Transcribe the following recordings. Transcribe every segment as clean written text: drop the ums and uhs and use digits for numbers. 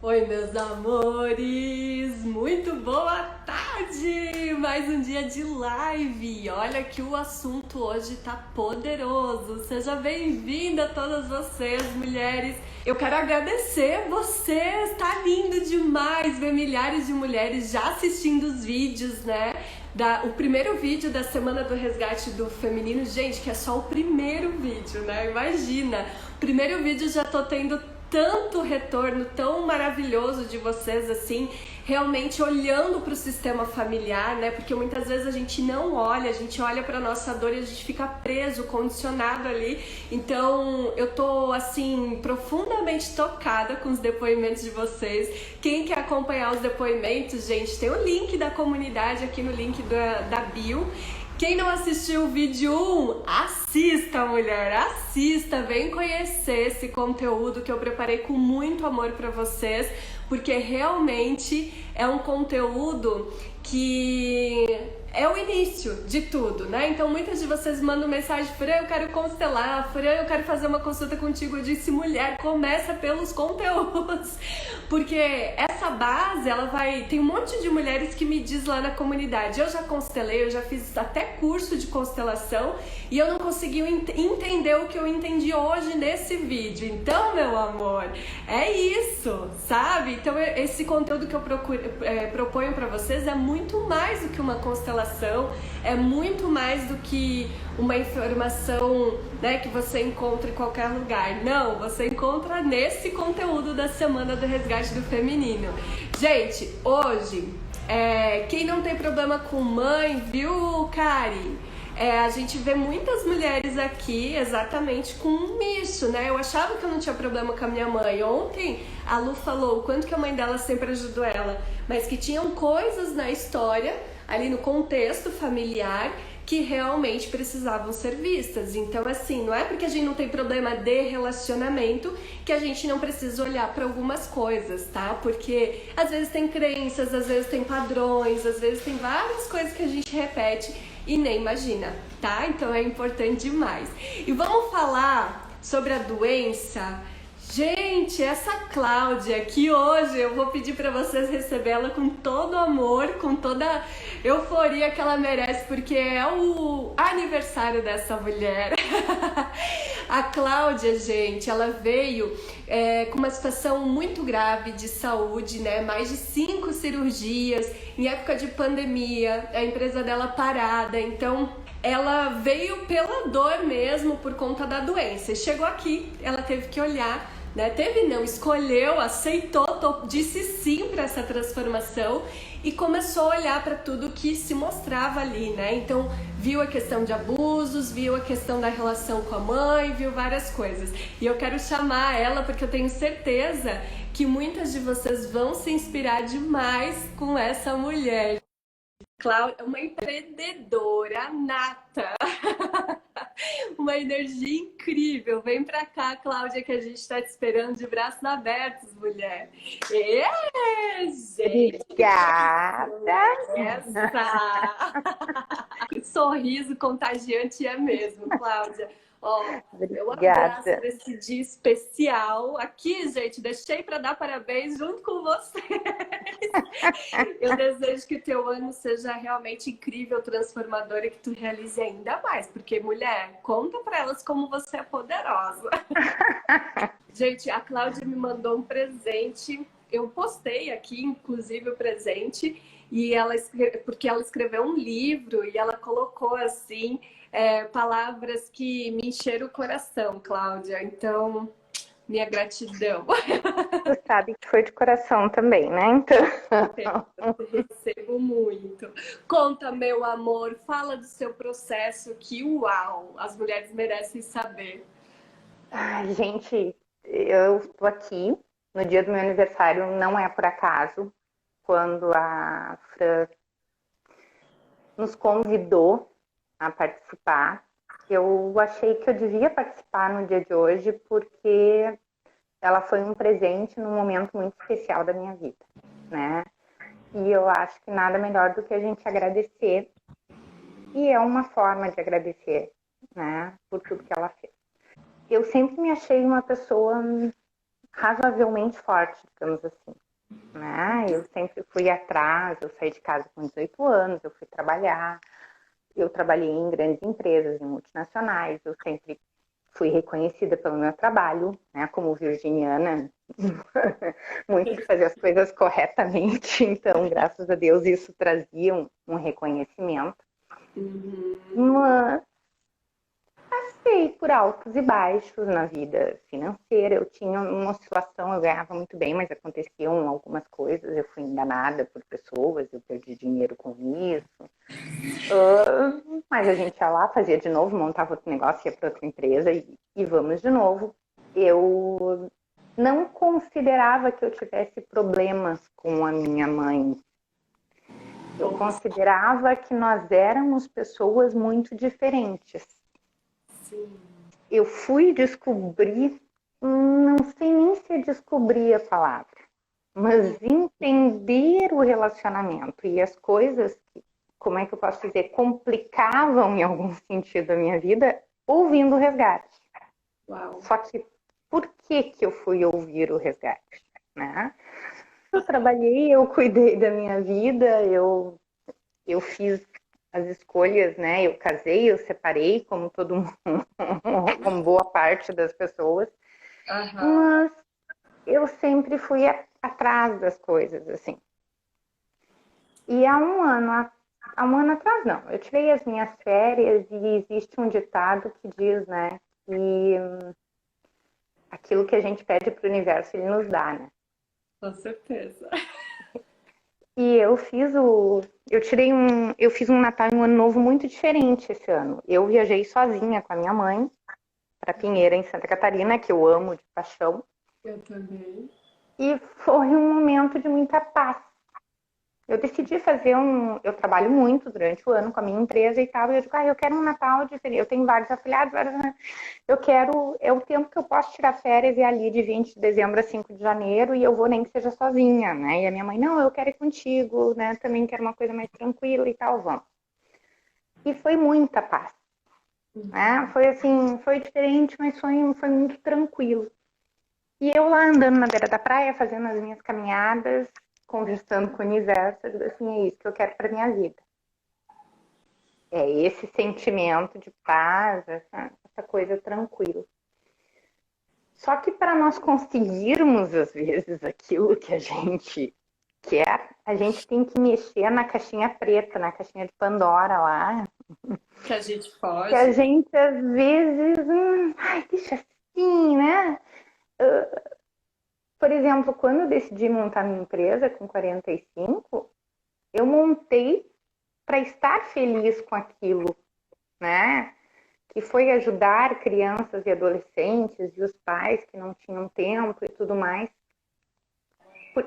Oi, meus amores! Muito boa tarde! Mais um dia de live. Olha que o assunto hoje tá poderoso. Seja bem-vinda todas vocês, mulheres. Eu quero agradecer vocês. Tá lindo demais ver milhares de mulheres já assistindo os vídeos, né? O primeiro vídeo da Semana do Resgate do Feminino. Gente, que é só o primeiro vídeo, né? Imagina! O primeiro vídeo já tô tendo tanto retorno tão maravilhoso de vocês, assim, realmente olhando para o sistema familiar, né? Porque muitas vezes a gente não olha, a gente olha para nossa dor e a gente fica preso, condicionado ali. Então, eu tô, assim, profundamente tocada com os depoimentos de vocês. Quem quer acompanhar os depoimentos, gente, tem o link da comunidade aqui no link da bio. Quem não assistiu o vídeo 1, assista, mulher, assista, vem conhecer esse conteúdo que eu preparei com muito amor para vocês, porque realmente é um conteúdo que é o início de tudo, né? Então muitas de vocês mandam mensagem: Fran, eu quero constelar, Fran, eu quero fazer uma consulta contigo. Eu disse: mulher, começa pelos conteúdos, porque essa base, ela vai... Tem um monte de mulheres que me diz lá na comunidade: eu já constelei, eu já fiz até curso de constelação e eu não consegui entender o que eu entendi hoje nesse vídeo. Então, meu amor, é isso, sabe? Então esse conteúdo que eu proponho para vocês é muito mais do que uma constelação, é muito mais do que uma informação, né, que você encontra em qualquer lugar. Não, você encontra nesse conteúdo da Semana do Resgate do Feminino. Gente, hoje, quem não tem problema com mãe, viu, Kari? A gente vê muitas mulheres aqui exatamente com isso, né? Eu achava que eu não tinha problema com a minha mãe. Ontem a Lu falou o quanto que a mãe dela sempre ajudou ela, mas que tinham coisas na história, ali no contexto familiar, que realmente precisavam ser vistas. Então, assim, não é porque a gente não tem problema de relacionamento que a gente não precisa olhar para algumas coisas, tá? Porque às vezes tem crenças, às vezes tem padrões, às vezes tem várias coisas que a gente repete e nem imagina, tá? Então é importante demais. E vamos falar sobre a doença. Gente, essa Cláudia, que hoje eu vou pedir para vocês recebê-la com todo amor, com toda euforia que ela merece, porque é o aniversário dessa mulher. A Cláudia, gente, ela veio com uma situação muito grave de saúde, né? Mais de 5 cirurgias, em época de pandemia, a empresa dela parada, então ela veio pela dor mesmo, por conta da doença. E chegou aqui, ela teve que olhar, né? Escolheu, aceitou, disse sim para essa transformação e começou a olhar para tudo que se mostrava ali, né? Então viu a questão de abusos, viu a questão da relação com a mãe, viu várias coisas. E eu quero chamar ela porque eu tenho certeza que muitas de vocês vão se inspirar demais com essa mulher. Cláudia é uma empreendedora nata, uma energia incrível. Vem pra cá, Cláudia, que a gente tá te esperando de braços abertos, mulher. Gente! Obrigada! Essa! Sorriso contagiante é mesmo, Cláudia. Ó, meu abraço Obrigada! nesse dia especial. Aqui, gente, deixei para dar parabéns junto com você. Eu desejo que o teu ano seja realmente incrível, transformador e que tu realize ainda mais. Porque, mulher, conta para elas como você é poderosa. Gente, a Cláudia me mandou um presente. Eu postei aqui, inclusive, o presente. E porque ela escreveu um livro e ela colocou, assim, palavras que me encheram o coração, Cláudia. Então, minha gratidão. Tu sabe que foi de coração também, né? Então... Eu recebo muito. Conta, meu amor, fala do seu processo, que uau, as mulheres merecem saber. Ai, gente, eu estou aqui no dia do meu aniversário, não é por acaso, quando a Fran nos convidou a participar. Eu achei que eu devia participar no dia de hoje porque ela foi um presente num momento muito especial da minha vida, né? E eu acho que nada melhor do que a gente agradecer. E é uma forma de agradecer, né? Por tudo que ela fez. Eu sempre me achei uma pessoa razoavelmente forte, digamos assim, né? Eu sempre fui atrás, eu saí de casa com 18 anos, eu fui trabalhar, eu trabalhei em grandes empresas, em multinacionais, eu sempre fui reconhecida pelo meu trabalho, né? Como virginiana, muito de fazer as coisas corretamente, então, graças a Deus, isso trazia um reconhecimento. Mas passei por altos e baixos na vida financeira. Eu tinha uma oscilação, eu ganhava muito bem, mas aconteciam algumas coisas. Eu fui enganada por pessoas, eu perdi dinheiro com isso. Mas a gente ia lá, fazia de novo, montava outro negócio, ia para outra empresa e vamos de novo. Eu não considerava que eu tivesse problemas com a minha mãe. Eu considerava que nós éramos pessoas muito diferentes. Sim. Eu fui descobrir, não sei nem se descobrir a palavra, mas entender o relacionamento e as coisas que, como é que eu posso dizer, complicavam em algum sentido a minha vida, ouvindo o resgate. Uau. Só que por que eu fui ouvir o resgate, né? Eu trabalhei, eu cuidei da minha vida, eu fiz as escolhas, né? Eu casei, eu separei, como todo mundo, como boa parte das pessoas. Mas eu sempre fui atrás das coisas, assim. E há um ano atrás, não. Eu tirei as minhas férias e existe um ditado que diz, né? Que aquilo que a gente pede para o universo, ele nos dá, né? Com certeza. E eu fiz eu fiz um Natal e um Ano Novo muito diferente esse ano. Eu viajei sozinha com a minha mãe para Pinheira, em Santa Catarina, que eu amo de paixão. Eu também. E foi um momento de muita paz. Eu decidi fazer eu trabalho muito durante o ano com a minha empresa e tal, e eu digo, eu quero um Natal diferente. Eu tenho vários afiliados, eu quero, é o tempo que eu posso tirar férias e ali de 20 de dezembro a 5 de janeiro, e eu vou nem que seja sozinha, né? E a minha mãe, não, eu quero ir contigo, né? Também quero uma coisa mais tranquila e tal, vamos. E foi muita paz, né? Foi assim, foi diferente, mas foi muito tranquilo. E eu lá andando na beira da praia, fazendo as minhas caminhadas, conversando com o universo, eu digo assim, é isso que eu quero para minha vida. É esse sentimento de paz, essa coisa tranquila. Só que para nós conseguirmos, às vezes, aquilo que a gente quer, a gente tem que mexer na caixinha preta, na caixinha de Pandora lá. Que a gente pode. Que a gente, às vezes, deixa assim, né? Por exemplo, quando eu decidi montar minha empresa com 45, eu montei para estar feliz com aquilo, né? Que foi ajudar crianças e adolescentes e os pais que não tinham tempo e tudo mais.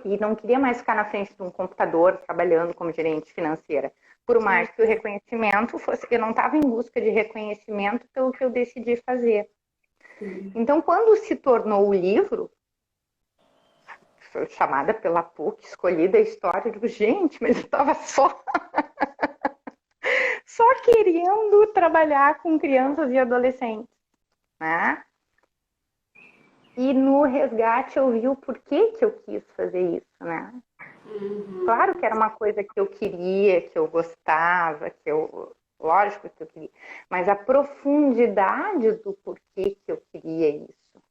E não queria mais ficar na frente de um computador trabalhando como gerente financeira. Por mais que o reconhecimento fosse... Eu não estava em busca de reconhecimento pelo que eu decidi fazer. Então, quando se tornou o livro, foi chamada pela PUC, escolhida a história, eu digo, gente, mas eu estava só querendo trabalhar com crianças e adolescentes, né? E no resgate eu vi o porquê que eu quis fazer isso, né? Claro que era uma coisa que eu queria, que eu gostava, lógico que eu queria, mas a profundidade do porquê que eu queria isso.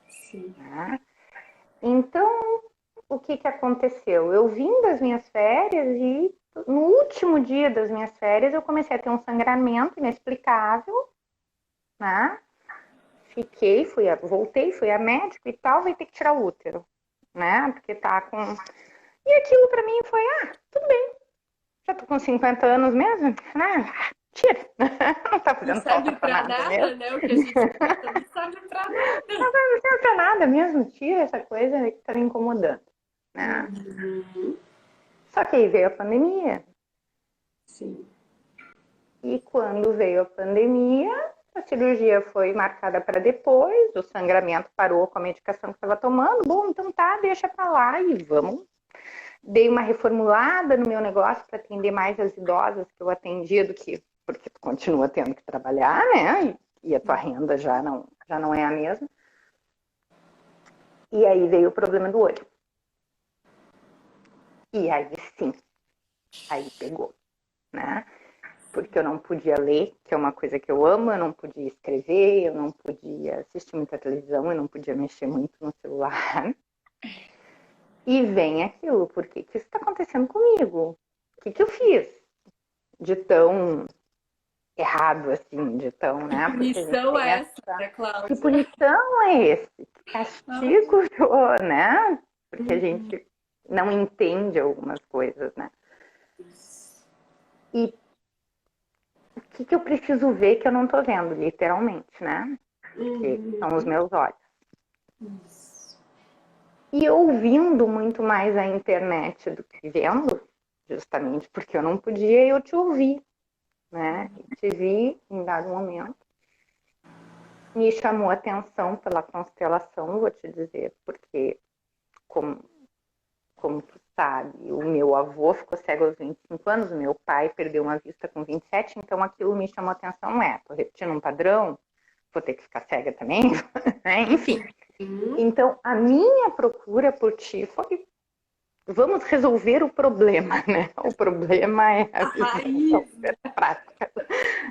Sim. Né? Então, o que aconteceu? Eu vim das minhas férias e no último dia das minhas férias eu comecei a ter um sangramento inexplicável, né? Voltei, fui a médico e tal, vai ter que tirar o útero, né? Porque tá com... E aquilo pra mim foi, tudo bem, já tô com 50 anos mesmo, né? Tira, não tá fazendo falta pra nada mesmo. Né? O que a gente escuta não serve pra nada. Não serve pra nada mesmo, tira essa coisa que tá me incomodando, né? Só que aí veio a pandemia. Sim. E quando veio a pandemia, a cirurgia foi marcada para depois, o sangramento parou com a medicação que estava tomando. Bom, então tá, deixa para lá e vamos. Dei uma reformulada no meu negócio para atender mais as idosas que eu atendia porque tu continua tendo que trabalhar, né? E a tua renda já não é a mesma. E aí veio o problema do olho. E aí sim, aí pegou, né? Porque eu não podia ler, que é uma coisa que eu amo, eu não podia escrever, eu não podia assistir muita televisão, eu não podia mexer muito no celular. E vem aquilo, por que isso está acontecendo comigo? O que eu fiz de tão errado, assim, de tão, né? Que punição é essa, né, Que Cláudia? punição é esse? Que castigo, né? Porque a gente não entende algumas coisas, né? E o que eu preciso ver que eu não tô vendo, literalmente, né? Porque são os meus olhos. E ouvindo muito mais a internet do que vendo, justamente porque eu não podia, eu te ouvi, né? E te vi em dado momento. Me chamou a atenção pela constelação, vou te dizer, porque, como tu sabe, o meu avô ficou cego aos 25 anos, o meu pai perdeu uma vista com 27, então aquilo me chamou a atenção, tô repetindo um padrão, vou ter que ficar cega também, né? Enfim. Então, a minha procura por ti foi, vamos resolver o problema, né? O problema é a visão prática,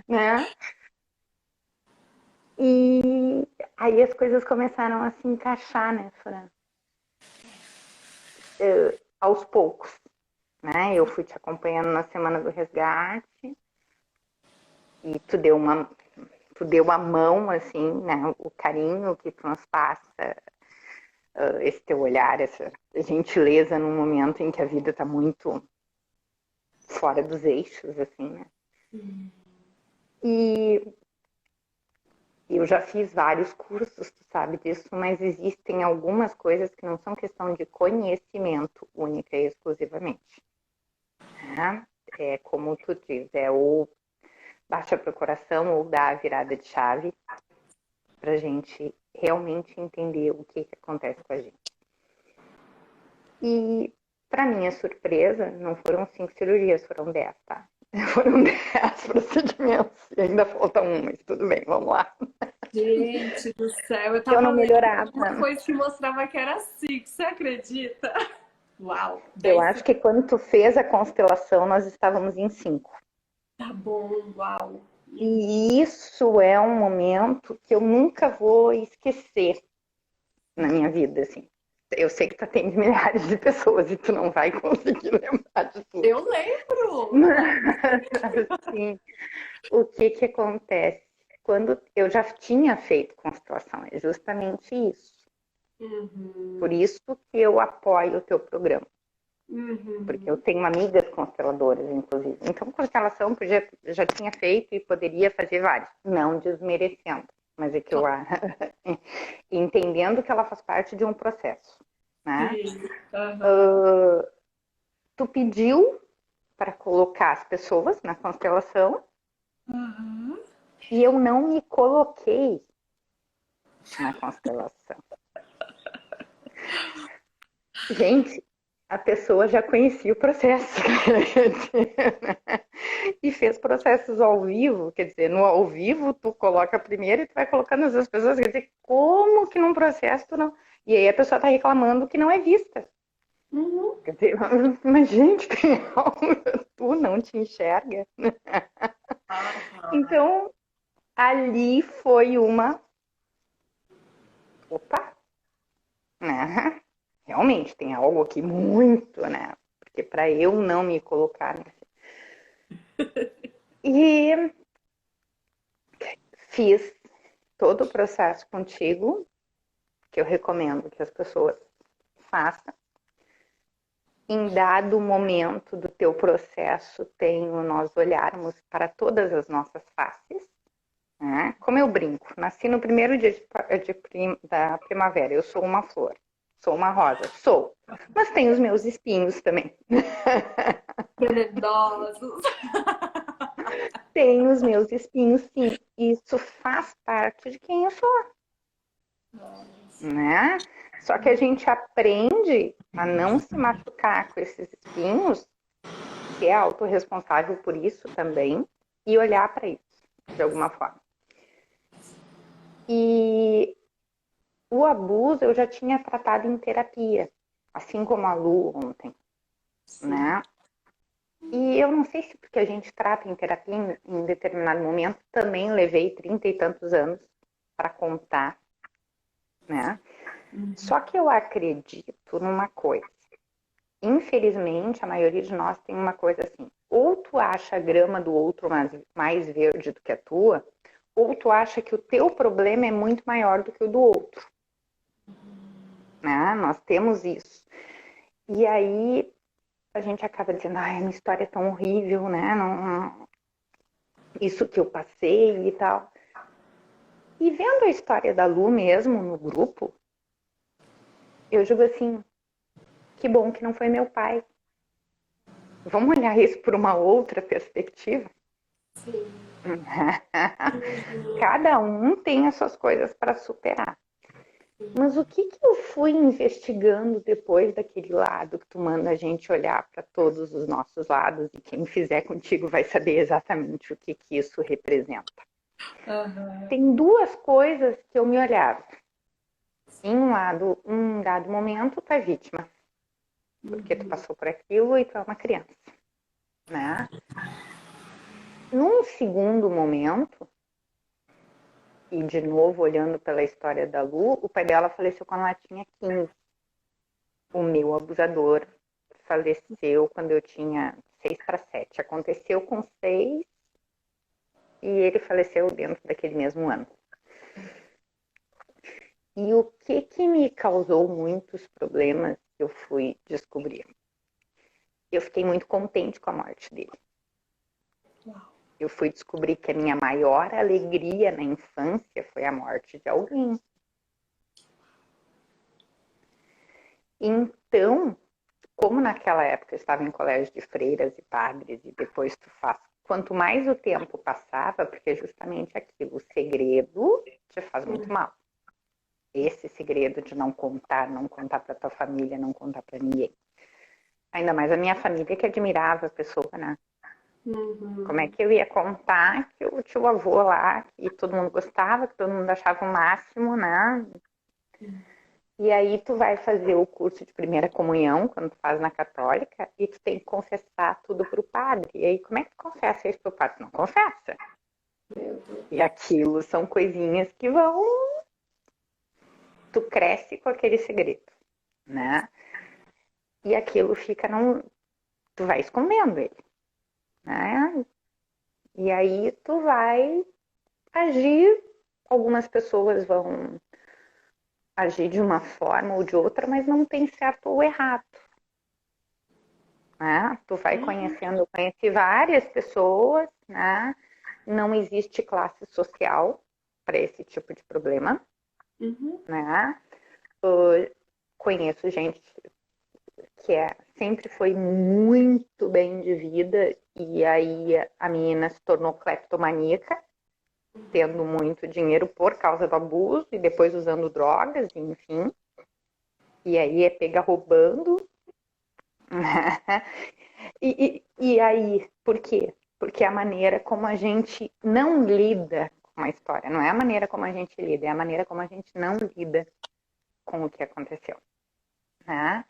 né? E aí as coisas começaram a se encaixar, né, Fran? Aos poucos, né? Eu fui te acompanhando na Semana do Resgate e tu deu a mão, assim, né? O carinho que transpassa esse teu olhar, essa gentileza num momento em que a vida está muito fora dos eixos, assim, né? E eu já fiz vários cursos, tu sabe disso, mas existem algumas coisas que não são questão de conhecimento única e exclusivamente. Né? É como tu diz, é ou baixa para o coração ou dá a virada de chave para a gente realmente entender o que acontece com a gente. E, para minha surpresa, não foram 5 cirurgias, foram 10, tá? Foram 10 procedimentos e ainda falta um, mas tudo bem, vamos lá. Gente do céu, eu tava não melhorava. uma coisa que mostrava que era 5, você acredita? Uau! Eu acho que quando tu fez a constelação, nós estávamos em 5. Tá bom, uau! E isso é um momento que eu nunca vou esquecer na minha vida, assim. Eu sei que tu atende milhares de pessoas e tu não vai conseguir lembrar de tudo. Eu lembro! Mas, assim, o que acontece? Quando eu já tinha feito constelação, é justamente isso. Por isso que eu apoio o teu programa. Porque eu tenho amigas consteladoras, inclusive. Então, constelação já tinha feito e poderia fazer vários. Não desmerecendo. Mas é que eu entendendo que ela faz parte de um processo, né? Tu pediu para colocar as pessoas na constelação e eu não me coloquei na constelação. Gente, a pessoa já conhecia o processo e fez processos ao vivo, quer dizer, no ao vivo tu coloca primeiro e tu vai colocando as pessoas, quer dizer, como que num processo tu não... E aí a pessoa tá reclamando que não é vista. Quer dizer, mas gente, tem algo, tu não te enxerga. Então, ali foi uma... Opa! Né? Realmente tem algo aqui muito, né? Porque para eu não me colocar E fiz todo o processo contigo, que eu recomendo que as pessoas façam. Em dado momento do teu processo, tenho nós olharmos para todas as nossas faces. Né? Como eu brinco, nasci no primeiro dia da primavera, eu sou uma flor. Sou uma rosa, sou. Mas tenho os meus espinhos também. Venenosos. Tenho os meus espinhos, sim. Isso faz parte de quem eu sou. Né? Só que a gente aprende a não se machucar com esses espinhos, que é autorresponsável por isso também, e olhar para isso, de alguma forma. E O abuso eu já tinha tratado em terapia, assim como a Lu ontem, Sim. né? E eu não sei se porque a gente trata em terapia em determinado momento, também levei 30 e tantos anos para contar, né? Só que eu acredito numa coisa. Infelizmente, a maioria de nós tem uma coisa assim. Ou tu acha a grama do outro mais verde do que a tua, ou tu acha que o teu problema é muito maior do que o do outro. Né? Nós temos isso. E aí a gente acaba dizendo, ai, minha história é tão horrível, né? Não, isso que eu passei e tal. E vendo a história da Lu mesmo no grupo, eu digo assim, que bom que não foi meu pai. Vamos olhar isso por uma outra perspectiva? Sim. Cada um tem as suas coisas para superar. Mas o que eu fui investigando depois daquele lado que tu manda a gente olhar para todos os nossos lados e quem fizer contigo vai saber exatamente o que isso representa. Uhum. Tem duas coisas que eu me olhava. Em um dado momento, tu é vítima, porque tu passou por aquilo e tu é uma criança, né? Num segundo momento, e de novo olhando pela história da Lu, o pai dela faleceu quando ela tinha 15. O meu abusador faleceu quando eu tinha 6 para 7. Aconteceu com 6 e ele faleceu dentro daquele mesmo ano. E o que me causou muitos problemas, eu fui descobrir. Eu fiquei muito contente com a morte dele. Eu fui descobrir que a minha maior alegria na infância foi a morte de alguém. Então, como naquela época eu estava em colégio de freiras e padres, e depois tu faz, quanto mais o tempo passava, porque é justamente aquilo, o segredo te faz muito mal. Esse segredo de não contar para tua família, não contar para ninguém. Ainda mais a minha família que admirava a pessoa, né? Como é que eu ia contar que o tio avô lá, que todo mundo gostava, que todo mundo achava o máximo, né? E aí tu vai fazer o curso de primeira comunhão, quando tu faz na católica, e tu tem que confessar tudo pro padre. E aí como é que tu confessa isso pro padre? Não confessa. E aquilo são coisinhas que vão... Tu cresce com aquele segredo, né? E aquilo fica num... Tu vai escondendo ele, né? E aí tu vai agir, algumas pessoas vão agir de uma forma ou de outra, mas não tem certo ou errado. Né? Tu vai conhecendo, eu conheci várias pessoas, né? Não existe classe social para esse tipo de problema, né? Eu conheço gente que sempre foi muito bem de vida e aí a menina se tornou cleptomaníaca, tendo muito dinheiro por causa do abuso e depois usando drogas, enfim. E aí é pega roubando. E aí, por quê? Porque a maneira como a gente não lida com a história, não é a maneira como a gente lida, é a maneira como a gente não lida com o que aconteceu. Né?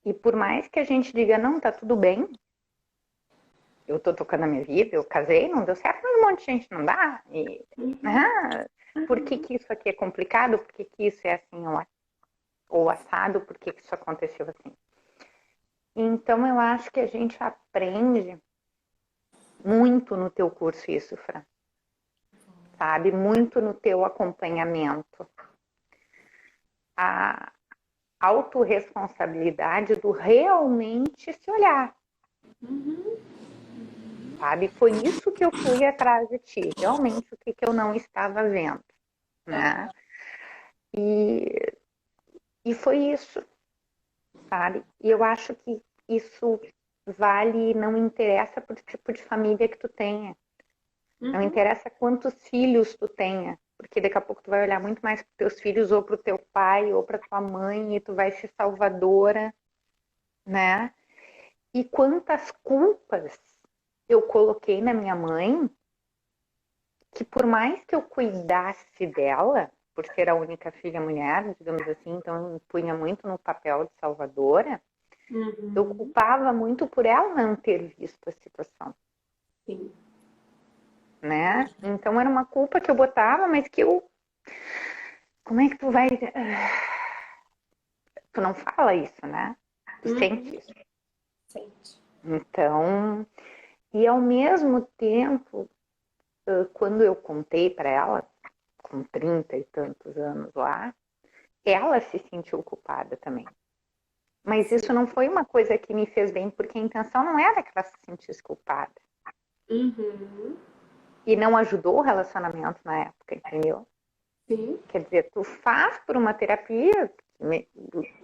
E por mais que a gente diga, não, tá tudo bem, eu tô tocando a minha vida, eu casei, não deu certo, mas um monte de gente não dá. E, por que isso aqui é complicado? Por que isso é assim ou assado? Por que isso aconteceu assim? Então, eu acho que a gente aprende muito no teu curso isso, Fran. Sabe? Muito no teu acompanhamento. A autorresponsabilidade do realmente se olhar. Sabe? Foi isso que eu fui atrás de ti. Realmente o que eu não estava vendo. Né? E foi isso. Sabe? E eu acho que isso vale, não interessa pro tipo de família que tu tenha. Não interessa quantos filhos tu tenha, porque daqui a pouco tu vai olhar muito mais para teus filhos ou para o teu pai ou para tua mãe e tu vai ser salvadora, né? E quantas culpas eu coloquei na minha mãe, que por mais que eu cuidasse dela, por ser a única filha mulher, digamos assim, então eu punha muito no papel de salvadora, eu culpava muito por ela não ter visto a situação. Sim. Né? Então era uma culpa que eu botava, mas que eu... Como é que tu vai... Tu não fala isso, né? Tu sente isso. Sente. Então... E ao mesmo tempo, quando eu contei para ela, com 30 e tantos anos lá, ela se sentiu culpada também. Mas isso não foi uma coisa que me fez bem, porque a intenção não era que ela se sentisse culpada. E não ajudou o relacionamento na época, entendeu? Sim. Quer dizer, tu faz por uma terapia,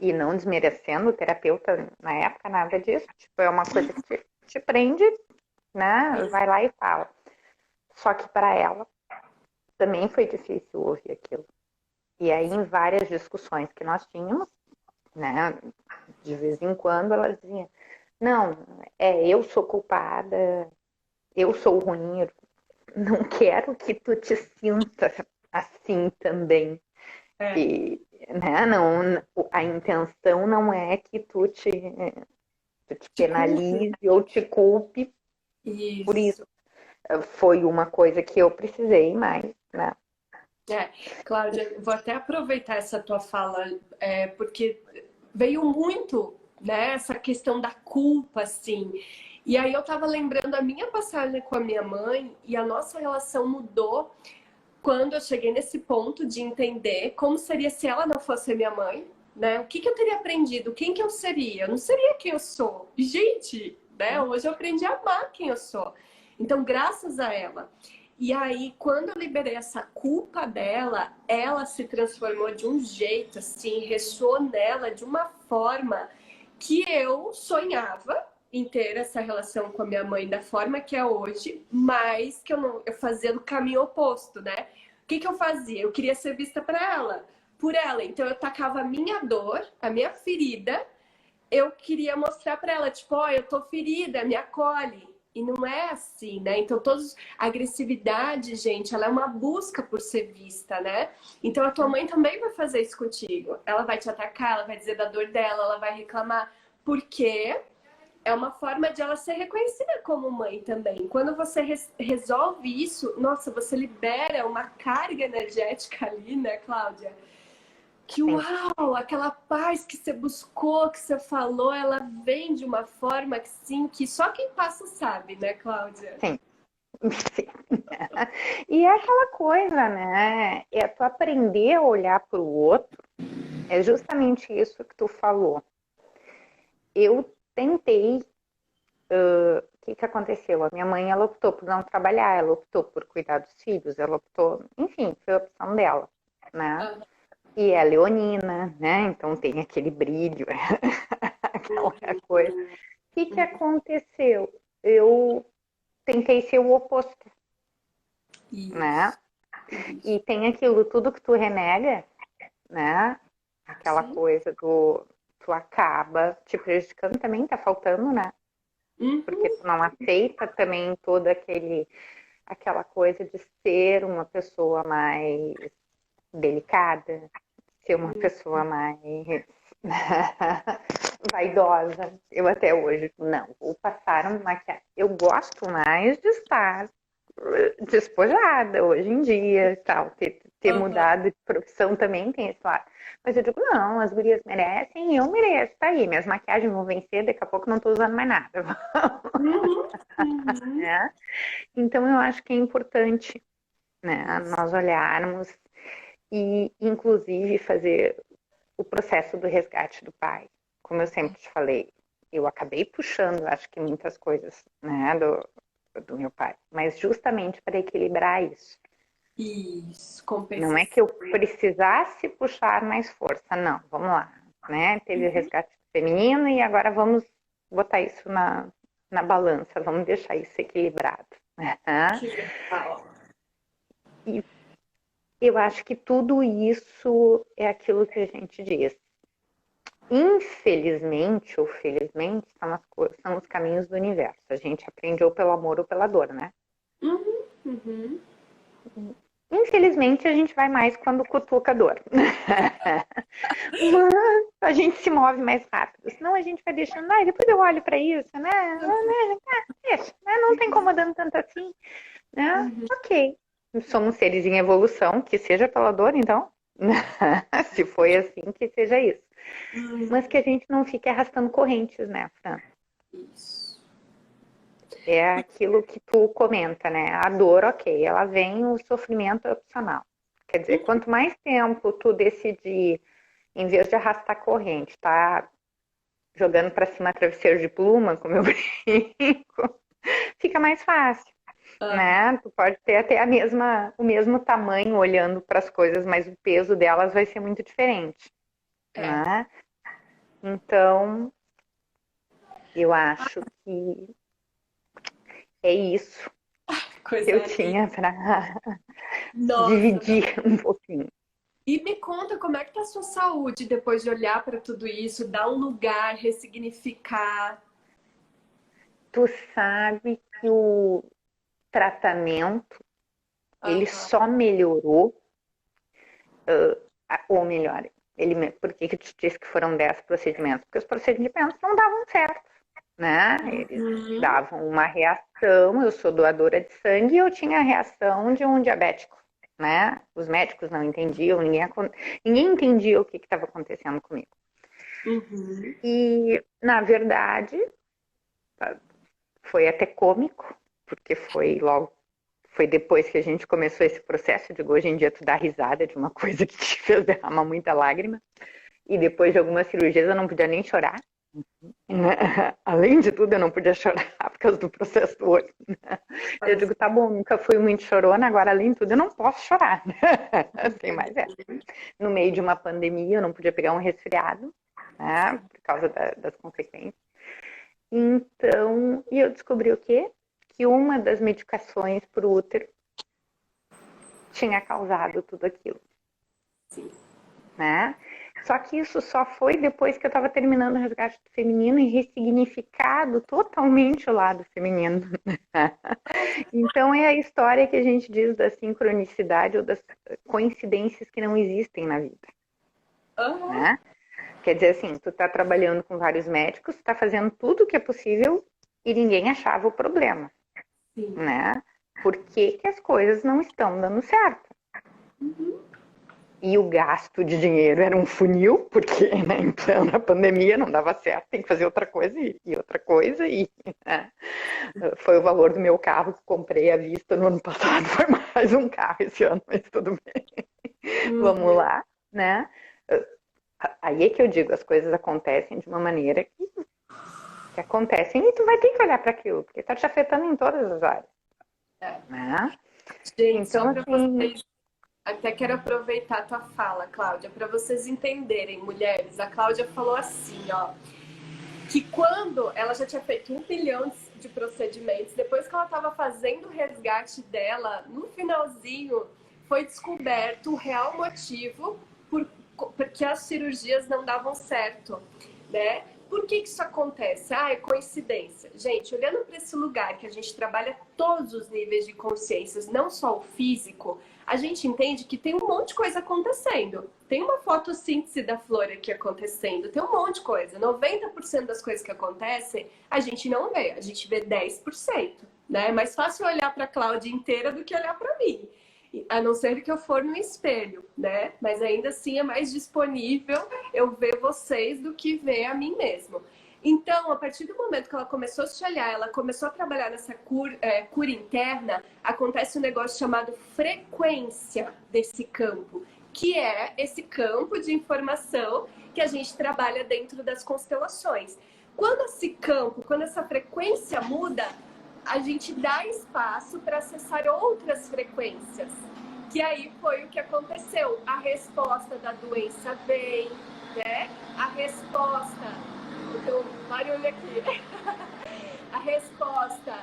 e não desmerecendo o terapeuta na época, nada disso. Tipo, é uma coisa que te prende, né? Vai lá e fala. Só que para ela também foi difícil ouvir aquilo. E aí, em várias discussões que nós tínhamos, né? De vez em quando, ela dizia: não, eu sou culpada, eu sou ruim, eu não quero que tu te sinta assim também. E, né, não, a intenção não é que tu te penalize ou te culpe por isso. Foi uma coisa que eu precisei mais, né? Cláudia, vou até aproveitar essa tua fala, porque veio muito, né, essa questão da culpa, assim. E aí eu tava lembrando a minha passagem com a minha mãe e a nossa relação mudou quando eu cheguei nesse ponto de entender como seria se ela não fosse minha mãe, né? O que que eu teria aprendido? Quem que eu seria? Eu não seria quem eu sou. Gente, né? Hoje eu aprendi a amar quem eu sou. Então, graças a ela. E aí, quando eu liberei essa culpa dela, ela se transformou de um jeito, assim, ressoou nela de uma forma que eu sonhava em ter essa relação com a minha mãe da forma que é hoje, mas que eu fazia no caminho oposto, né? O que que eu fazia? Eu queria ser vista por ela. Então eu tacava a minha dor, a minha ferida, eu queria mostrar para ela, tipo, ó, eu tô ferida, me acolhe. E não é assim, né? Então, a agressividade, gente, ela é uma busca por ser vista, né? Então, a tua mãe também vai fazer isso contigo. Ela vai te atacar, ela vai dizer da dor dela, ela vai reclamar. Porque é uma forma de ela ser reconhecida como mãe também. Quando você resolve isso, nossa, você libera uma carga energética ali, né, Cláudia? Que uau, aquela paz que você buscou, que você falou, ela vem de uma forma que sim, que só quem passa sabe, né, Cláudia? Sim. Sim. E é aquela coisa, né? É tu aprender a olhar para o outro. É justamente isso que tu falou. Eu tentei. O que aconteceu? A minha mãe, ela optou por não trabalhar, ela optou por cuidar dos filhos, ela optou, enfim, foi a opção dela, né? E é leonina, né? Então tem aquele brilho, aquela coisa. O que aconteceu? Eu tentei ser o oposto, né? E tem aquilo, tudo que tu renega, né? Aquela coisa do... Tu acaba te prejudicando também, tá faltando, né? Porque tu não aceita também toda aquela coisa de ser uma pessoa mais delicada, ser uma pessoa mais vaidosa. Eu até hoje não vou passar uma maquiagem. Eu gosto mais de estar despojada hoje em dia e tal. Ter mudado de profissão também tem esse lado. Mas eu digo, não, as gurias merecem e eu mereço. Tá aí, minhas maquiagens vão vencer, daqui a pouco não tô usando mais nada. É? Então eu acho que é importante, né, nós olharmos e, inclusive, fazer o processo do resgate do pai. Como eu sempre te falei, eu acabei puxando, acho que muitas coisas, né, do meu pai, mas justamente para equilibrar isso. Isso, Não é que eu precisasse puxar mais força, não, vamos lá, né? Teve o resgate feminino e agora vamos botar isso na balança, vamos deixar isso equilibrado. Né? E eu acho que tudo isso é aquilo que a gente diz. Infelizmente ou felizmente, são os caminhos do universo. A gente aprende ou pelo amor ou pela dor, né? Infelizmente, a gente vai mais quando cutuca a dor. Mas a gente se move mais rápido. Senão a gente vai deixando, depois eu olho para isso, né? Deixa, né? Não tá incomodando tanto assim, né? Ok. Somos seres em evolução, que seja pela dor, então. Se foi assim, que seja isso. Mas que a gente não fique arrastando correntes, né, Fran? Isso. É aquilo que tu comenta, né? A dor, ok, ela vem, o sofrimento é opcional. Quer dizer, quanto mais tempo tu decidir, em vez de arrastar corrente, tá jogando para cima travesseiro de pluma, como eu brinco, fica mais fácil, né? Tu pode ter até o mesmo tamanho olhando para as coisas, mas o peso delas vai ser muito diferente, né? Então, eu acho que é isso que eu tinha para dividir um pouquinho. E me conta como é que tá a sua saúde depois de olhar para tudo isso, dar um lugar, ressignificar. Tu sabe que o tratamento, ele só melhorou, ou melhor, por que eu te disse que foram 10 procedimentos? Porque os procedimentos não davam certo, né? Eles davam uma reação, eu sou doadora de sangue e eu tinha a reação de um diabético, né? Os médicos não entendiam, ninguém entendia o que estava acontecendo comigo. E, na verdade, foi até cômico, porque foi depois que a gente começou esse processo. Eu digo, hoje em dia tu dá risada de uma coisa que te fez derramar muita lágrima, e depois de algumas cirurgias eu não podia nem chorar. Além de tudo, eu não podia chorar por causa do processo do olho. Eu digo, tá bom, nunca fui muito chorona, agora além de tudo eu não posso chorar. Tem mais essa. No meio de uma pandemia eu não podia pegar um resfriado, né, por causa das consequências. Então, e eu descobri o quê? Que uma das medicações para o útero tinha causado tudo aquilo. Sim. Né? Só que isso só foi depois que eu estava terminando o resgate feminino e ressignificado totalmente o lado feminino. Então é a história que a gente diz da sincronicidade ou das coincidências que não existem na vida. Né? Quer dizer assim, tu tá trabalhando com vários médicos, tu tá fazendo tudo o que é possível e ninguém achava o problema. Né? Por que as coisas não estão dando certo? E o gasto de dinheiro era um funil, porque né, então na pandemia não dava certo, tem que fazer outra coisa e outra coisa. E né, foi o valor do meu carro que comprei à vista no ano passado, foi mais um carro esse ano, mas tudo bem. Vamos lá, né? Aí é que eu digo, as coisas acontecem de uma maneira que acontecem e tu vai ter que olhar para aquilo, porque está te afetando em todas as áreas. Né? Gente, então, assim... vocês... Até quero aproveitar a tua fala, Cláudia, para vocês entenderem, mulheres. A Cláudia falou assim, ó, que quando ela já tinha feito 1 bilhão de procedimentos, depois que ela estava fazendo o resgate dela, no finalzinho, foi descoberto o real motivo porque as cirurgias não davam certo, né? Por que isso acontece? É coincidência. Gente, olhando para esse lugar que a gente trabalha todos os níveis de consciências, não só o físico, a gente entende que tem um monte de coisa acontecendo. Tem uma fotossíntese da flor aqui acontecendo, tem um monte de coisa. 90% das coisas que acontecem, a gente não vê, a gente vê 10%. Né? É mais fácil olhar para a Cláudia inteira do que olhar para mim. A não ser que eu for no espelho, né? Mas ainda assim é mais disponível eu ver vocês do que ver a mim mesmo. Então, a partir do momento que ela começou a se olhar, ela começou a trabalhar nessa cura interna, acontece um negócio chamado frequência desse campo, que é esse campo de informação que a gente trabalha dentro das constelações. Quando esse campo, quando essa frequência muda, a gente dá espaço para acessar outras frequências. Que aí foi o que aconteceu. A resposta da doença vem, né? A resposta... Então, barulho aqui. A resposta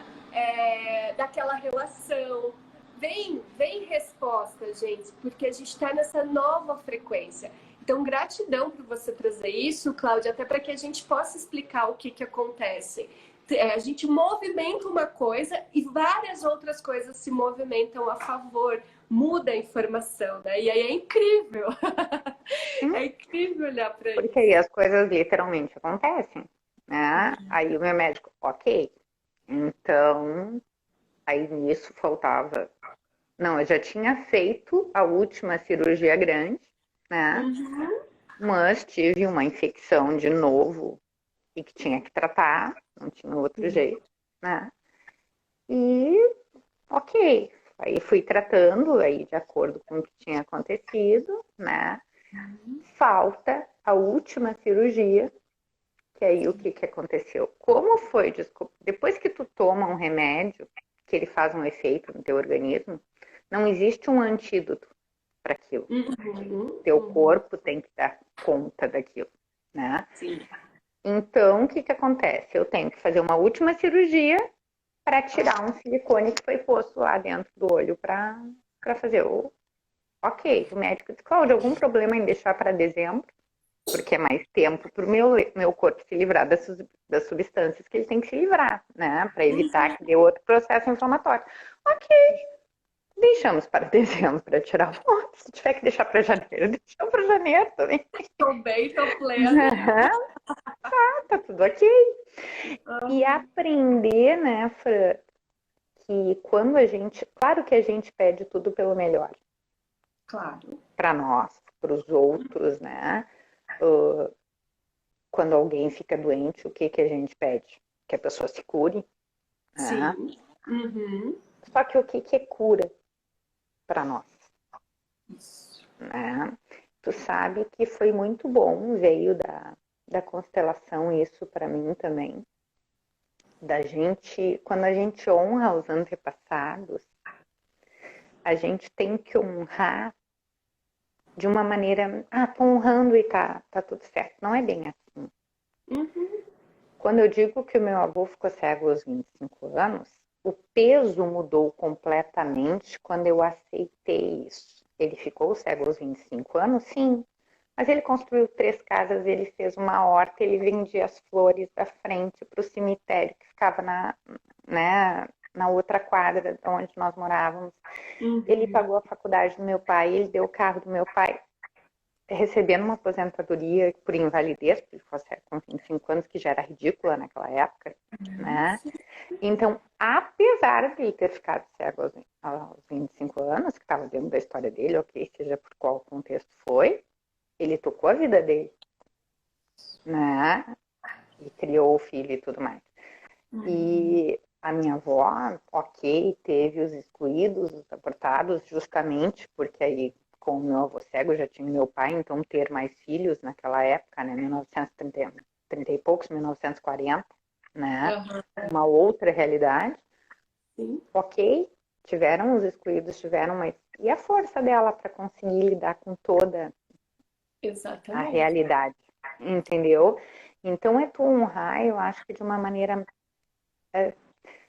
daquela relação. Vem resposta, gente, porque a gente está nessa nova frequência. Então, gratidão por você trazer isso, Cláudia, até para que a gente possa explicar o que acontece. a gente movimenta uma coisa e várias outras coisas se movimentam a favor, muda a informação, né? E aí é incrível. Sim, É incrível olhar para porque isso. aí as coisas literalmente acontecem, né? Aí o meu médico, ok. Então, aí nisso faltava. Não, eu já tinha feito a última cirurgia grande, né? Uhum, Mas tive uma infecção de novo e que tinha que tratar, não tinha outro jeito, né? E ok, aí fui tratando aí de acordo com o que tinha acontecido, né? Falta a última cirurgia, que aí o que que aconteceu? Como foi, desculpa, depois que tu toma um remédio, que ele faz um efeito no teu organismo, não existe um antídoto para aquilo. uhum, Teu uhum. corpo tem que dar conta daquilo, né? Sim. Então, o que que acontece? Eu tenho que fazer uma última cirurgia para tirar um silicone que foi posto lá dentro do olho para fazer o. Ok, o médico disse, Cláudia, algum problema em deixar para dezembro? Porque é mais tempo para o meu corpo se livrar das substâncias que ele tem que se livrar, né? Para evitar que dê outro processo inflamatório. Ok, deixamos para dezembro para tirar o foto. Se tiver que deixar para janeiro, deixamos para janeiro também. Tô bem, tô plena. Tá tudo ok. E aprender, né, Fran, que quando a gente. Claro que a gente pede tudo pelo melhor Claro. para nós, para os outros, né? Uh, quando alguém fica doente, o que que a gente pede? Que a pessoa se cure, né? Sim. Uhum. Só que o que que é cura para nós, Isso. né? Tu sabe que foi muito bom, veio da constelação isso para mim também, da gente, quando a gente honra os antepassados, a gente tem que honrar de uma maneira, tô honrando e tá tudo certo. Não é bem assim. Uhum. Quando eu digo que o meu avô ficou cego aos 25 anos, o peso mudou completamente quando eu aceitei isso. Ele ficou cego aos 25 anos, sim, mas ele construiu 3 casas, ele fez uma horta, ele vendia as flores da frente para o cemitério que ficava né, na outra quadra onde nós morávamos. Ele Uhum. pagou a faculdade do meu pai, ele deu o carro do meu pai, recebendo uma aposentadoria por invalidez, porque ele ficou com 25 anos, que já era ridícula naquela época, né? Então, apesar de ele ter ficado cego aos 25 anos, que estava dentro da história dele, ok, seja por qual contexto foi, ele tocou a vida dele, né? E criou o filho e tudo mais. E a minha avó, ok, teve os excluídos, os abortados, justamente porque aí, com o meu avô cego, já tinha meu pai, então ter mais filhos naquela época, né, 1930 30 e poucos, 1940, né, Uhum. uma outra realidade, Sim. ok, tiveram os excluídos, tiveram, mas e a força dela para conseguir lidar com toda a Exatamente. realidade, entendeu? Então é tu honrar, eu acho que de uma maneira.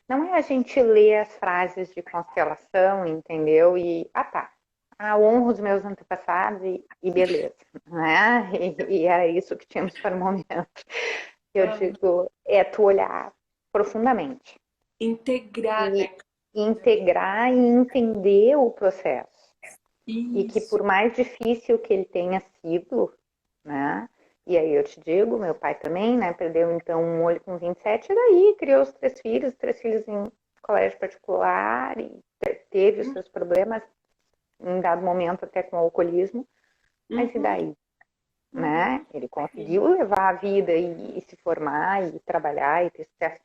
Não é a gente ler as frases de constelação, entendeu? E, tá, honro os meus antepassados e beleza, né? E era isso que tínhamos para o momento. Eu Uhum. digo, é tu olhar profundamente Integrar, e né? integrar e entender o processo. E que Isso. por mais difícil que ele tenha sido, né? E aí eu te digo, meu pai também, né? Perdeu então um olho com 27, e daí criou os 3 filhos em colégio particular e teve os seus problemas, em dado momento até com alcoolismo, mas e Uhum. daí? Né? Uhum. Ele Sim. conseguiu levar a vida e se formar e trabalhar e ter sucesso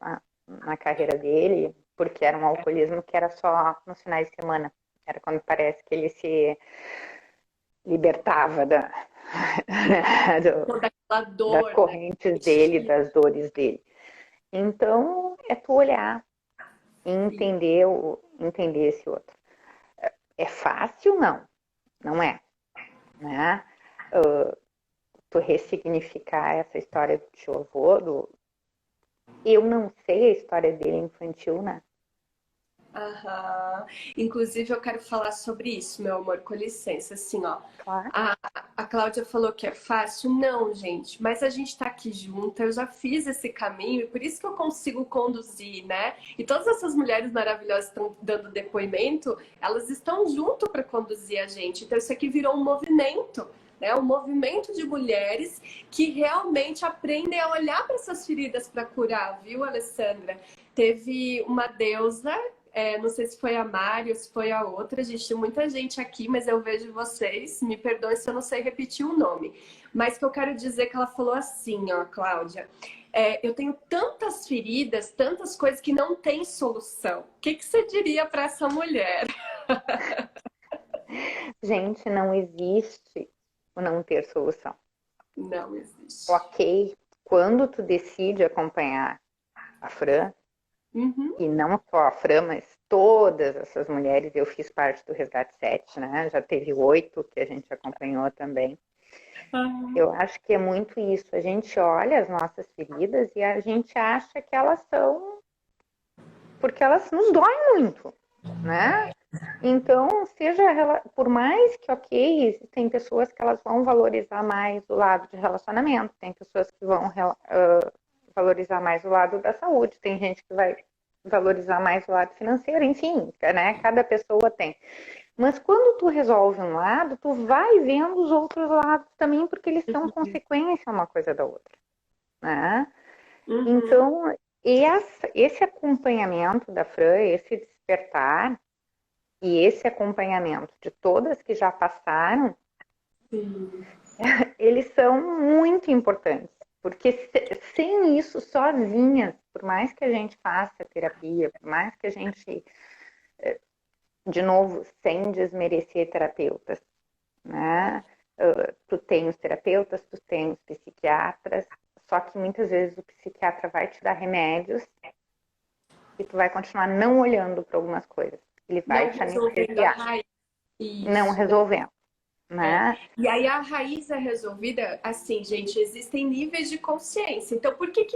na carreira dele, porque era um alcoolismo que era só nos finais de semana. Era quando parece que ele se libertava Toda aquela das dor, né? correntes dele, das dores dele. Então, é tu olhar e entender esse outro. É fácil? Não. Não é. Né? Tu ressignificar essa história do teu avô, eu não sei a história dele infantil, né? Aham. Inclusive, eu quero falar sobre isso, meu amor, com licença. Assim, ó, Claro. a, a Cláudia falou que é fácil. Não, gente, mas a gente tá aqui junta. Eu já fiz esse caminho e por isso que eu consigo conduzir, né? E todas essas mulheres maravilhosas que estão dando depoimento, elas estão junto para conduzir a gente. Então, isso aqui virou um movimento. Né, um movimento de mulheres que realmente aprendem a olhar para essas feridas para curar, viu, Alessandra? Teve uma deusa, não sei se foi a Mari ou se foi a outra, gente, tem muita gente aqui, mas eu vejo vocês, me perdoem se eu não sei repetir o nome, mas que eu quero dizer que ela falou assim, ó, Cláudia, eu tenho tantas feridas, tantas coisas que não tem solução. O que, que você diria para essa mulher? Gente, não existe o não ter solução. Não existe. Ok, quando tu decide acompanhar a Fran, Uhum. e não só a Fran, mas todas essas mulheres, eu fiz parte do Resgate 7, né? Já teve 8 que a gente acompanhou também. Eu acho que é muito isso. A gente olha as nossas feridas e a gente acha que elas são porque elas nos doem muito, né? Então, por mais que, ok, existem pessoas que elas vão valorizar mais o lado de relacionamento, tem pessoas que vão valorizar mais o lado da saúde, tem gente que vai valorizar mais o lado financeiro, enfim, né? Cada pessoa tem. Mas quando tu resolve um lado, tu vai vendo os outros lados também, porque eles são consequência uma coisa da outra, né? Uhum. Então, esse acompanhamento da Fran, esse despertar e esse acompanhamento de todas que já passaram, Sim. eles são muito importantes. Porque sem isso, sozinhas, por mais que a gente faça terapia, por mais que a gente, de novo, sem desmerecer terapeutas, né? Tu tem os terapeutas, tu tem os psiquiatras, só que muitas vezes o psiquiatra vai te dar remédios e tu vai continuar não olhando para algumas coisas. Ele vai Não te resolvendo a anestesiar, raiz. não Isso. resolvendo, né? E aí a raiz é resolvida, assim, gente, existem níveis de consciência. Então, por que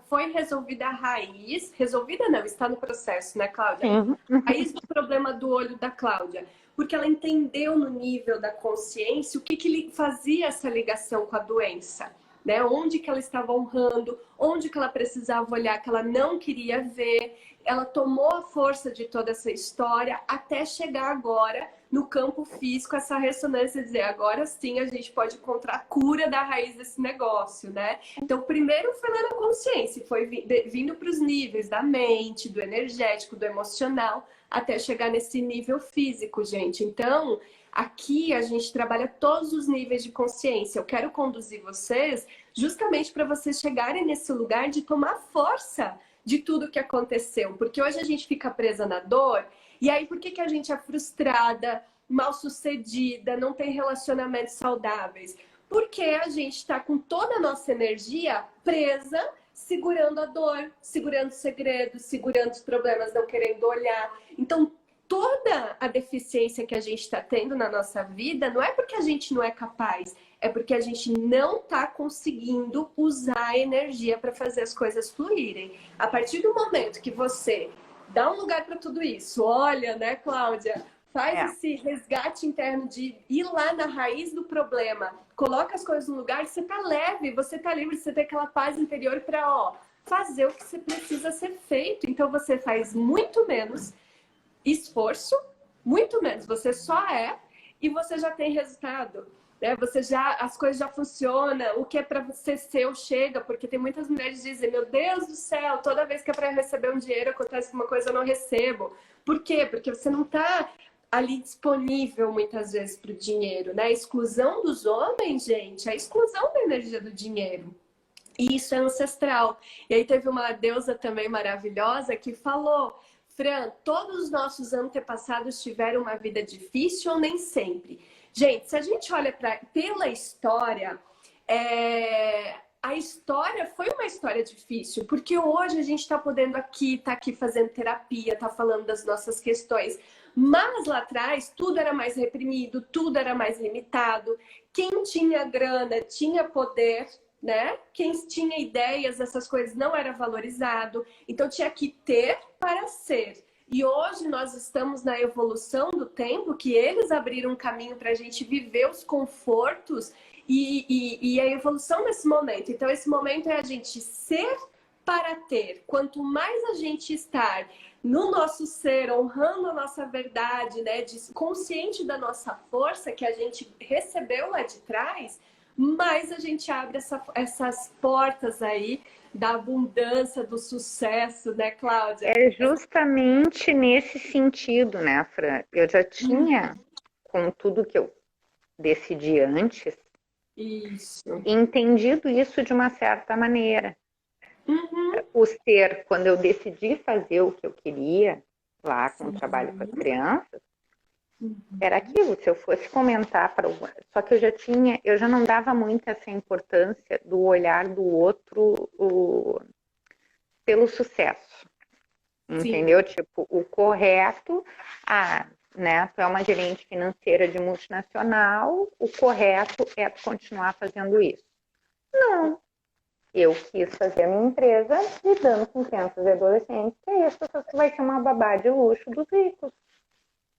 foi resolvida a raiz? Resolvida não, está no processo, né, Cláudia? Sim. A raiz do problema do olho da Cláudia. Porque ela entendeu no nível da consciência o que, que fazia essa ligação com a doença. Né? Onde que ela estava honrando, onde que ela precisava olhar que ela não queria ver. Ela tomou a força de toda essa história até chegar agora no campo físico, essa ressonância, dizer agora sim a gente pode encontrar a cura da raiz desse negócio, né? Então, primeiro foi lá na consciência, foi vindo para os níveis da mente, do energético, do emocional, até chegar nesse nível físico, gente. Então, aqui a gente trabalha todos os níveis de consciência. Eu quero conduzir vocês justamente para vocês chegarem nesse lugar de tomar força de tudo que aconteceu. Porque hoje a gente fica presa na dor. E aí, por que a gente é frustrada, mal sucedida, não tem relacionamentos saudáveis? Porque a gente está com toda a nossa energia presa, segurando a dor, segurando segredos, segurando os problemas, não querendo olhar. Então, toda a deficiência que a gente está tendo na nossa vida não é porque a gente não é capaz, é porque a gente não está conseguindo usar a energia para fazer as coisas fluírem. A partir do momento que você dá um lugar para tudo isso, olha, né, Cláudia? Faz esse resgate interno de ir lá na raiz do problema, coloca as coisas no lugar, você tá leve, você tá livre, você tem aquela paz interior para, fazer o que você precisa ser feito. Então você faz muito menos esforço, muito menos, você só e você já tem resultado. Né? As coisas já funcionam, o que é para você seu chega, porque tem muitas mulheres que dizem, meu Deus do céu, toda vez que é para receber um dinheiro, acontece uma coisa, eu não recebo. Por quê? Porque você não está ali disponível muitas vezes para o dinheiro, né? A exclusão dos homens, gente, é a exclusão da energia do dinheiro. E isso é ancestral. E aí teve uma deusa também maravilhosa que falou, Fran, todos os nossos antepassados tiveram uma vida difícil ou nem sempre? Gente, se a gente olha pela história, a história foi uma história difícil, porque hoje a gente está podendo tá aqui fazendo terapia, tá falando das nossas questões. Mas lá atrás, tudo era mais reprimido, tudo era mais limitado. Quem tinha grana tinha poder, né? Quem tinha ideias, essas coisas não era valorizado. Então tinha que ter para ser. E hoje nós estamos na evolução do tempo, que eles abriram um caminho para a gente viver os confortos e a evolução desse momento. Então, esse momento é a gente ser para ter. Quanto mais a gente estar no nosso ser, honrando a nossa verdade, né, consciente da nossa força que a gente recebeu lá de trás, mais a gente abre essas portas aí da abundância, do sucesso, né, Cláudia? É justamente nesse sentido, né, Fran? Eu já tinha, com tudo que eu decidi antes, entendido isso de uma certa maneira. O ser, quando eu decidi fazer o que eu queria, lá com o trabalho com as crianças, era aquilo. Se eu fosse comentar para alguma... Só que eu já não dava muito essa importância do olhar do outro pelo sucesso. Entendeu? Tipo, o correto, né? Tu é uma gerente financeira de multinacional, o correto é tu continuar fazendo isso. Não. Eu quis fazer a minha empresa lidando com crianças e adolescentes, que é isso, que vai ser uma babá de luxo dos ricos.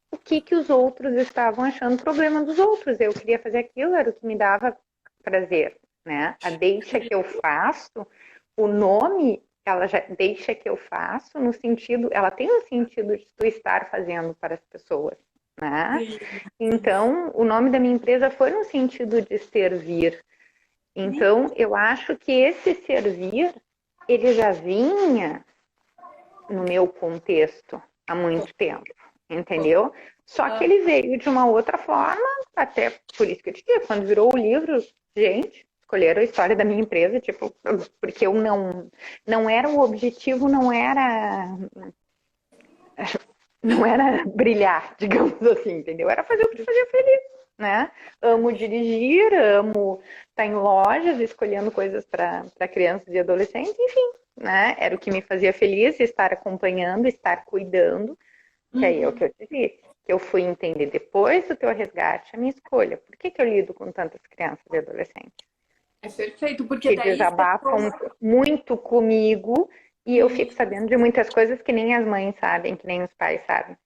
O que os outros estavam achando problema dos outros? Eu queria fazer aquilo, era o que me dava prazer, né? A deixa que eu faço, o nome, ela já deixa que eu faço, no sentido, ela tem um sentido de tu estar fazendo para as pessoas, né? Então, o nome da minha empresa foi no sentido de servir. Então, eu acho que esse servir, ele já vinha no meu contexto há muito tempo, entendeu? Só que ele veio de uma outra forma, até por isso que eu te digo, quando virou o livro, gente, escolheram a história da minha empresa, tipo, porque eu não era o objetivo, não era brilhar, digamos assim, entendeu? Era fazer o que te fazia feliz, né? Amo dirigir, amo estar em lojas, escolhendo coisas para crianças e adolescentes, enfim, né? Era o que me fazia feliz, estar acompanhando, estar cuidando, que aí é o que eu te disse, que eu fui entender depois do teu resgate a minha escolha. Por que eu lido com tantas crianças e adolescentes? É perfeito, porque daí desabafam muito comigo e eu fico sabendo de muitas coisas que nem as mães sabem, que nem os pais sabem.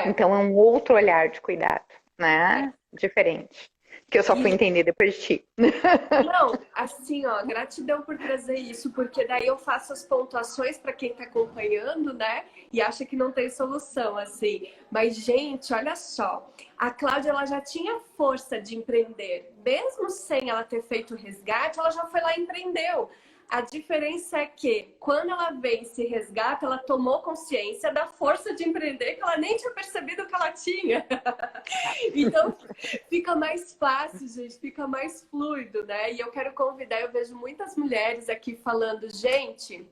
Então é um outro olhar de cuidado, né? Diferente. Que eu só fui entender depois de ti. Não, assim, ó, gratidão por trazer isso, porque daí eu faço as pontuações para quem tá acompanhando, né? E acha que não tem solução, assim. Mas, gente, olha só. A Cláudia, ela já tinha força de empreender. Mesmo sem ela ter feito o resgate, ela já foi lá e empreendeu. A diferença é que, quando ela veio esse resgate, ela tomou consciência da força de empreender que ela nem tinha percebido que ela tinha. Então, fica mais fácil, gente, fica mais fluido, né? E eu quero convidar, eu vejo muitas mulheres aqui falando, gente,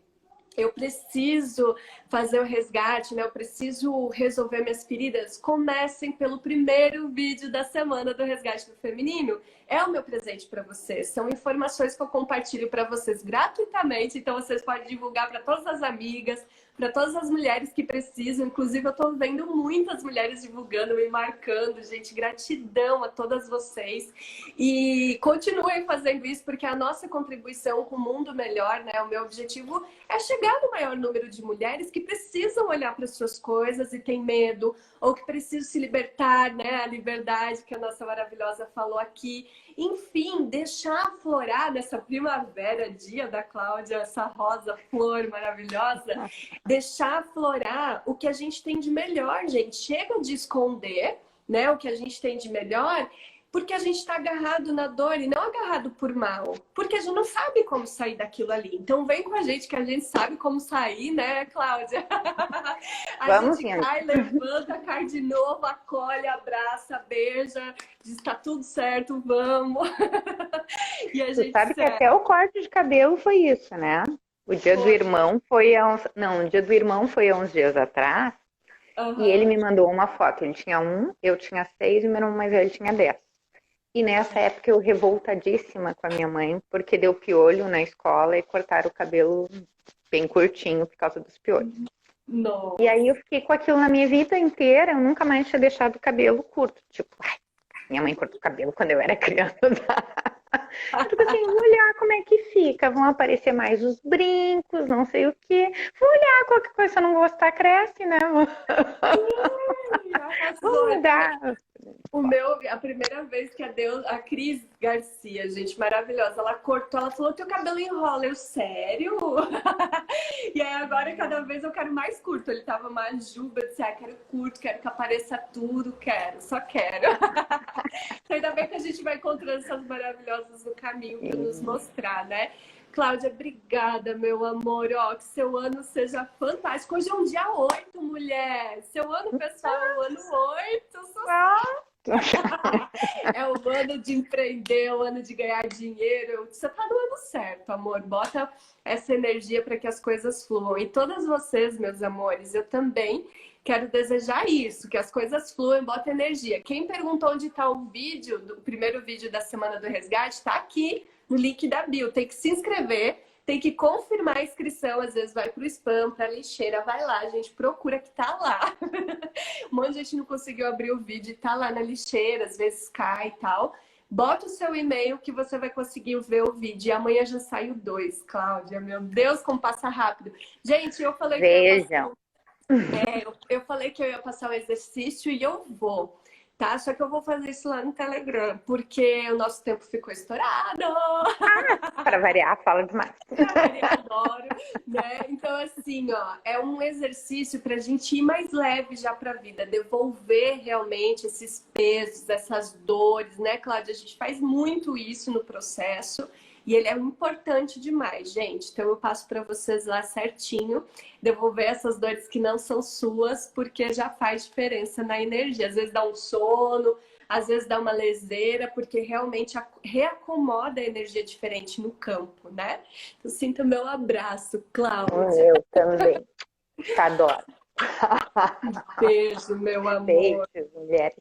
eu preciso fazer o resgate, né? Eu preciso resolver minhas feridas. Comecem pelo primeiro vídeo da semana do Resgate do Feminino. É o meu presente para vocês. São informações que eu compartilho para vocês gratuitamente. Então, vocês podem divulgar para todas as amigas, para todas as mulheres que precisam. Inclusive, eu estou vendo muitas mulheres divulgando, me marcando. Gente, gratidão a todas vocês. E continuem fazendo isso, porque a nossa contribuição com o mundo melhor, né? O meu objetivo é chegar no maior número de mulheres que precisam olhar para as suas coisas e tem medo, ou que precisam se libertar, né? A liberdade que a nossa maravilhosa falou aqui. Enfim, deixar aflorar nessa primavera, dia da Cláudia, essa rosa flor maravilhosa, deixar aflorar o que a gente tem de melhor, gente. Chega de esconder, né, o que a gente tem de melhor, porque a gente está agarrado na dor e não agarrado por mal, porque a gente não sabe como sair daquilo ali. Então vem com a gente que a gente sabe como sair, né, Cláudia? Vamos, gente cai, levanta, cai de novo, acolhe, abraça, beija, diz tá tudo certo, vamos. E a gente sabe que até o corte de cabelo foi isso, né? O dia do irmão foi há uns... Não, o dia do irmão foi há uns dias atrás. E ele me mandou uma foto. Ele tinha 1, eu tinha 6 e o meu irmão mais velho tinha 10. E nessa época eu revoltadíssima com a minha mãe, porque deu piolho na escola e cortaram o cabelo bem curtinho por causa dos piolhos. Nossa. E aí eu fiquei com aquilo na minha vida inteira, eu nunca mais tinha deixado o cabelo curto. Tipo, minha mãe cortou o cabelo quando eu era criança. Eu fico assim, vou olhar como é que fica. Vão aparecer mais os brincos, não sei o quê. Vou olhar qualquer coisa, se eu não gostar, cresce, né? Ih, arrasou. Vamos mudar. A primeira vez que a Cris Garcia, gente, maravilhosa, ela cortou, ela falou, teu cabelo enrola, eu, sério? E aí agora, cada vez eu quero mais curto. Ele tava mais juba, eu disse, quero curto, quero que apareça tudo, quero, só quero. Então, ainda bem que a gente vai encontrando essas maravilhosas no caminho para nos mostrar, né? Cláudia, obrigada, meu amor. Ó, que seu ano seja fantástico. Hoje é um dia 8, mulher. Seu ano, pessoal, é o ano 8. É o ano de empreender, é o ano de ganhar dinheiro. Você tá no ano certo, amor. Bota essa energia para que as coisas fluam. E todas vocês, meus amores, eu também quero desejar isso, que as coisas fluem, bota energia. Quem perguntou onde está o vídeo, o primeiro vídeo da Semana do Resgate, está aqui no link da bio. Tem que se inscrever, tem que confirmar a inscrição, às vezes vai para o spam, para a lixeira, vai lá, gente, procura que tá lá. Um monte de gente não conseguiu abrir o vídeo e tá lá na lixeira, às vezes cai e tal. Bota o seu e-mail que você vai conseguir ver o vídeo. E amanhã já sai o 2, Cláudia. Meu Deus, como passa rápido. Gente, eu falei que eu falei que eu ia passar um exercício e eu vou, tá? Só que eu vou fazer isso lá no Telegram, porque o nosso tempo ficou estourado. Para variar, fala demais. Eu adoro, né? Então, assim, ó, é um exercício para a gente ir mais leve já para a vida, devolver realmente esses pesos, essas dores, né, Cláudia? A gente faz muito isso no processo. E ele é importante demais, gente. Então eu passo para vocês lá certinho, devolver essas dores que não são suas, porque já faz diferença na energia. Às vezes dá um sono, às vezes dá uma leseira, porque realmente reacomoda a energia diferente no campo, né? Então sinta o meu abraço, Cláudia. Eu também. Te adoro. Beijo, meu amor. Beijo, mulheres.